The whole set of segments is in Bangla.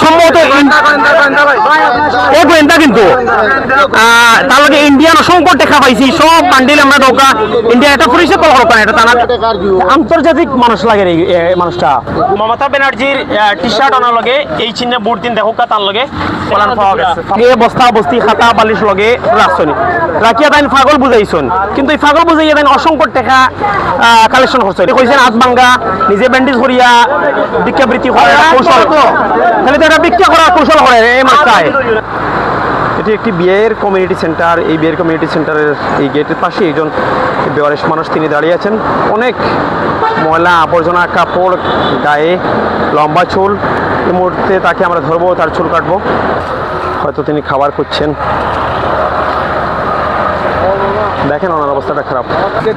সম্ভবত গোয়েন্দা কিন্তু তার লগে ইন্ডিয়ান অসংখ্য দেখা পাইছি সব বান্ডিল আমরা ঢোকা ইন্ডিয়া একটা পুলিশে কল করা এটা তার আন্তর্জাতিক মানুষ লাগে মানুষটা মমতা ব্যানার্জির টি শার্ট আনার লগে এই চিহ্নে বুট দিন দেখো তার লগে কলান পাওয়া গেছে বস্তা বস্তি খাতা বালিশ লগে রাখছনি রাখিয়া তাই পাগল বুঝাইছন কিন্তু এই পাগল বুঝাইয়া তাই অসংখ্য টাকা কালেকশন করছে কইছেন হাত ভাঙ্গা নিজে ব্যান্ডেজ করিয়া ভিক্ষাবৃত্তি করে কৌশল তাহলে তো এটা ভিক্ষা করার কৌশল করে এই মাস্টায় এটি একটি বিয়ের কমিউনিটি সেন্টার এই বিয়ের কমিউনিটি সেন্টারের এই গেটের পাশে একজন বেওয়ারিশ মানুষ তিনি দাঁড়িয়ে আছেন অনেক ময়লা আবর্জনা কাপড় গায়ে লম্বা চুল এই মুহূর্তে তাকে আমরা ধরবো তার চুল কাটবো হয়তো তিনি খাবার খুঁজছেন দেখেন ওনার অবস্থাটা খারাপ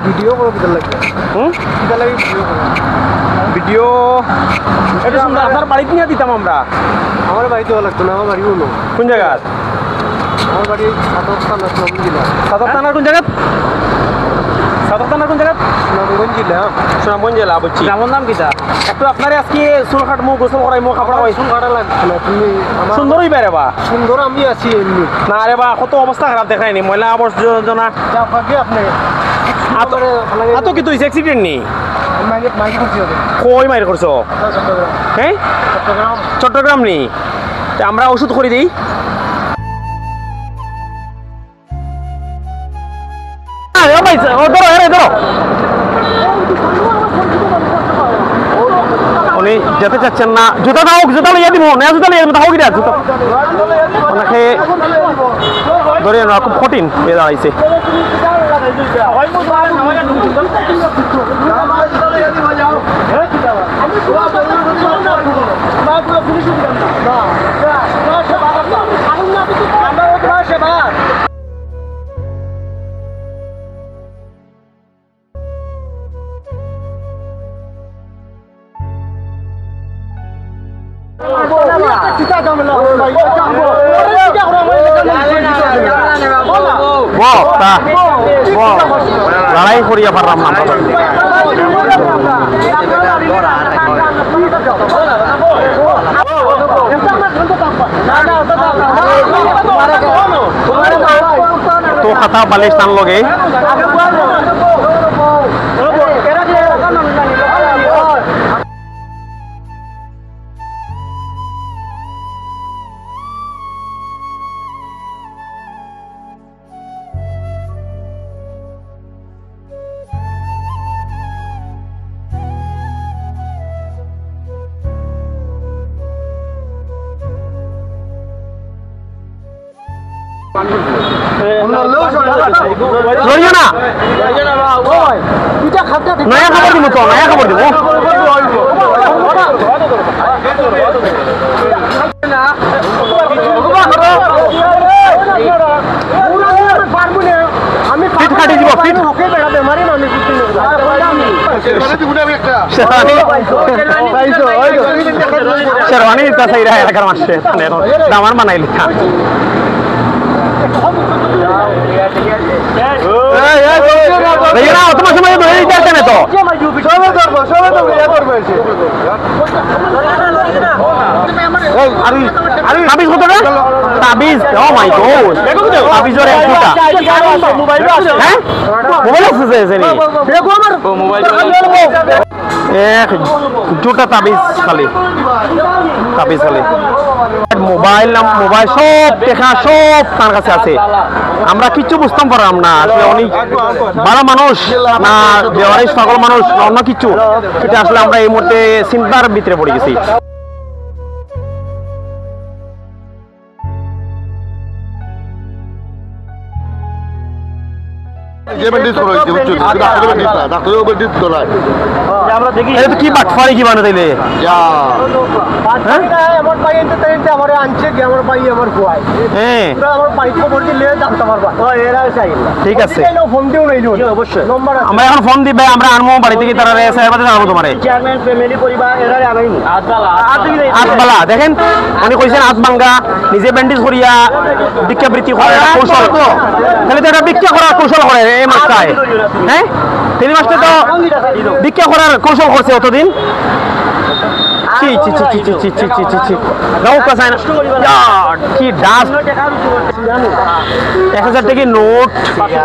ভিডিও ভিডিও এটা সুন্দর আপনার বাড়িতে নিয়ে দিতাম আমরা আমার বাড়িতে লাগতো না আমার বাড়ি বলো কোন জায়গা আমার বাড়ি সাতর থানার কোন জায়গা সুনামগঞ্জ জেলা সুনামগঞ্জ জেলা বুঝছি আমার নাম কিটা একটু আপনার আজকে চুল কাটমু গোসল করাই মো কাপড় হয় চুল কাটা লাগছে না তুমি সুন্দরই বাইরে বা সুন্দর আমি আছি এমনি না রে বা কত অবস্থা খারাপ দেখায়নি ময়লা আবর্জনা আপনি এত কি তুই অ্যাক্সিডেন্ট নি কই মাইর করছো হ্যাঁ চট্টগ্রাম নি আমরা ওষুধ করে দিই উনি যেতে চাচ্ছেন না জুতা দাও জুতা লিয়ে দিব না জুতা লিয়ে দাও কি জুতা ওনাকে ধরে না খুব কঠিন হয়ে দাঁড়াইছে লড়াই করিয়া পারলাম না তো খাতা বালিশ টান লগে নয়া খবর দিব তো নয়া খবর দিব ফিট কাটি দিব ফিট শেরওয়ানি তাসাইরা এলাকার মাসে দামান বানাই লিখা তোমার সময় তো তাবিজ কত না তাবিজ ও মাই গড তাবিজের এক দুটা মোবাইল আছে হ্যাঁ মোবাইল আছে দেখো আমার মোবাইল এক দুটা তাবিজ খালি মোবাইল সব দেখা সব তার কাছে আছে আমরা কিচ্ছু বুঝতাম পারলাম না আসলে অনেক ভালো মানুষ না বেওয়ারিশ পাগল মানুষ অন্য কিছু এটা আসলে আমরা এই মুহূর্তে চিন্তার ভিতরে পড়ে গেছি কি বাটফারি কি মানে তাইলে ঠিক আছে আমরা এখন ফোন দিবে আমরা আনবো বাড়ি থেকে তারা জানাবো তোমার আতবালা দেখেন উনি কইছেন হাত ভাঙ্গা নিজে ব্যান্ডেজ করিয়া ভিক্ষাবৃত্তি করে কৌশল তাহলে তো এটা ভিক্ষা করার কৌশল করে এই মাস্টায় হ্যাঁ 3 মাসে তো ভিক্ষা করার কৌশল করছে অতদিন কি চি চি চি চি চি চি চি চি নৌকা চাই না কি ডাস 1000 টাকা নোট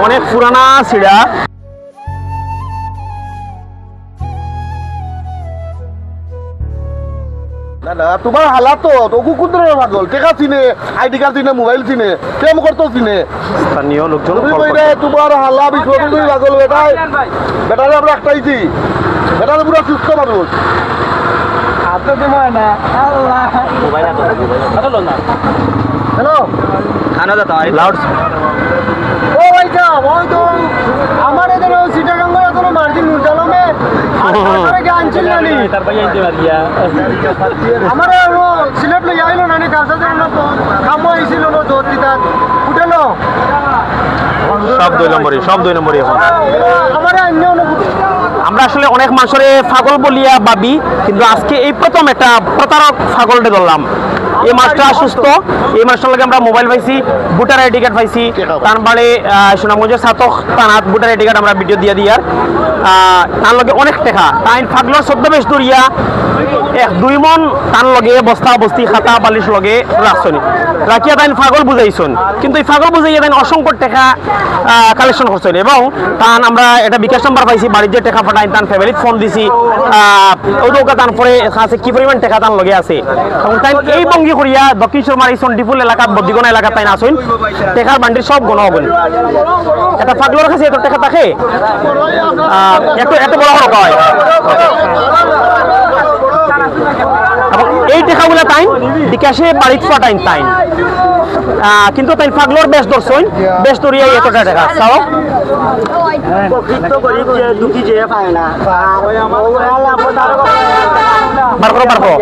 অনেক পুরানা ছিড়া না তোমার হালাত তো কুকুর পাগল টেকা চিনে আইডি কার্ড চিনে মোবাইল চিনে প্রেম করতো চিনে স্থানীয় লোকজন তোমার হালা বিষয় পাগল বেটাই বেটারে আমরা একটাইছি বেটারে পুরো সুস্থ মানুষ হ্যালো খানা দাতা লাউড ও ভাইটা ওই তো আমার এখানে সিটাগাঙ্গ এখনো মার্জিন নুরজালমে আমারে গান চিল্লানি তার ভাই আইতে পারিয়া আমারে ও সিলেট লই আইলো নানি কাছে যেন কাম হইছিল না দৌড়িতা উঠেলো সব 2 নম্বরই এখন আমারে অন্য অনুভূতি আমরা আসলে অনেক মানুষের পাগল বলিয়া ভাবি কিন্তু আজকে এই প্রথম একটা প্রতারক পাগলটা ধরলাম এই মাসটা সুস্থ এই মাসটার লাগে আমরা মোবাইল পাইছি ভোটার আইডি কার্ড পাইছি তারপরে সুনামগঞ্জের ছাতক তানাত ভোটার আইডি কার্ড আমরা ভিডিও দিয়ে দিয়ার তার লগে অনেক টাকা তাই ফাগলর 14 বেশ দূরিয়া 1-2 মন তার লগে বস্তা বস্তি খাতা বালিশ লগে রাখছনি রাখিয়া তাই পাগল বুঝাইছন কিন্তু এই পাগল বুঝাইয়া তাই অসংখ্য টাকা কালেকশন করছেন এবং তান আমরা এটা বিকাশ নাম্বার পাইছি বাড়ির যে টাকা পাঠাই তান ফ্যামিলি ফোন দিছি ওই দোকা তারপরে আছে কি পরিমাণ টাকা তার লগে আছে এবং তাই এই ভঙ্গি করিয়া দক্ষিণ শর্মার এই সন্ডিফুল এলাকা বদ্দিগোনা এলাকা তাই আসুন টাকার বান্ডিল সব গণ হবেন এটা পাগলর কাছে এত টাকা থাকে এত বড় বড় হয় এবং এই টাকাগুলো তাই বিকাশে বাড়িতে পাঠাইন তাই কিন্তু তাই পাগলর বেশ ধরছইন বেশ ধরিয়া এত টাকা চাও বার করো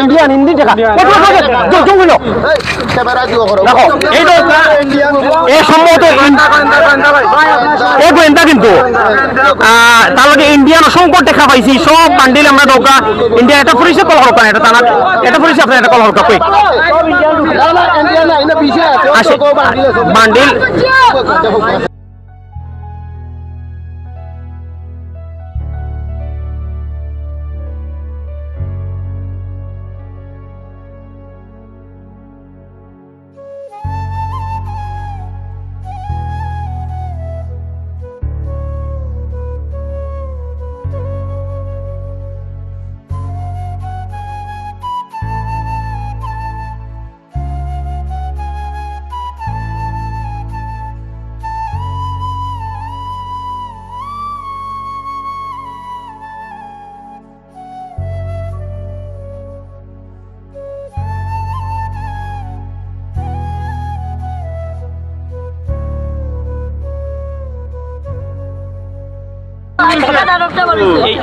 ইন্ডিয়ান হিন্দি টাকা সম্ভবত গোয়েন্দা কিন্তু তার লগে ইন্ডিয়ান অসংখ্য টাকা পাইছি সব বান্ডিল আমরা দৌকা ইন্ডিয়া এটা পরিষেবা কল হরকান এটা তানা এটা পরিষেবা আপনার এটা কল হরকা কই বান্ডিল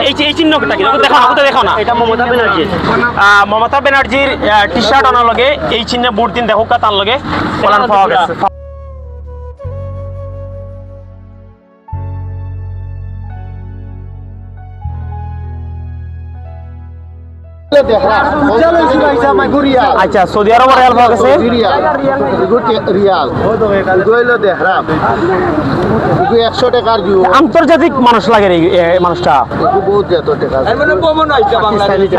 এই চিহ্নটা কি দেখো না এটা মমতা ব্যানার্জির টি শার্ট আনার লগে এই চিহ্নে বুট দিন দেখো তার লগে ফলান পাওয়া গেছে আচ্ছা সৌদি আরবের রিয়াল পাওয়া গেছে রিয়াল 100 টাকার আন্তর্জাতিক মানুষ লাগে মানুষটা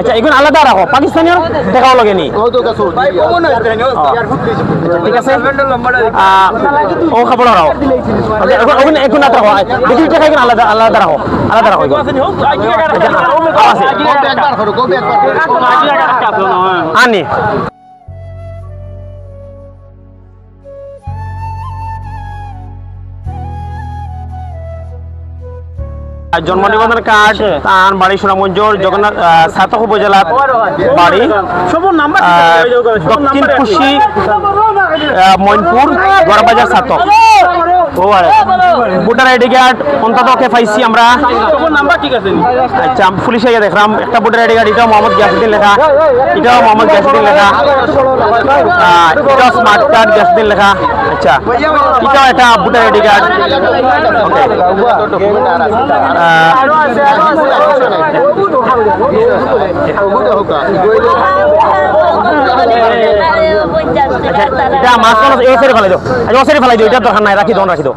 আচ্ছা এগুলো আলাদা রাখো পাকিস্তানি দেখাও লাগেনি ঠিক আছে ও খাবার রাখো এখন না রাখো দেখি টাকা এখানে আলাদা রাখো আনি জন্ম নিবন্ধন কার্ড তার বাড়ি সুনামগঞ্জর জগন্নাথ ছাতক উপজেলা বাড়ি দক্ষিণ কুশি মইনপুর গড়বাজার ছাতক ও আরে ভোটার আইডি কার্ড অন্তত কে পাইছি আমরা নাম্বার ঠিক আছে আচ্ছা পুলিশে গিয়ে দেখলাম একটা ভোটার আইডি কার্ড এটাও মোহাম্মদ গিয়াসুদ্দিন লেখা এটাও মোহাম্মদ গিয়াসুদ্দিন লেখা এটাও স্মার্ট কার্ড গিয়াসুদ্দিন লেখা আচ্ছা এটাও একটা ভোটার আইডি কার্ড এটা মাছ এ সেরে ফেলাই দাও আচ্ছা ও সেরে ফেলাই দাও এটা দরকার নাই রাখি দাও রাখি দাও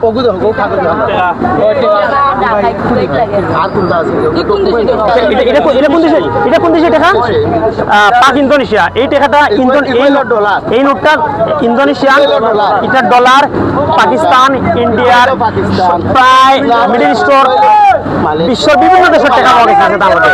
এটা কোন দেশে টাকা পাক ইন্দোনেশিয়া এই টাকাটা এই নোটটা ইন্দোনেশিয়া এটা ডলার পাকিস্তান ইন্ডিয়ার প্রায় মিডল ইস্টর বিশ্বের বিভিন্ন দেশের টাকা পাওয়া গেছে তার মধ্যে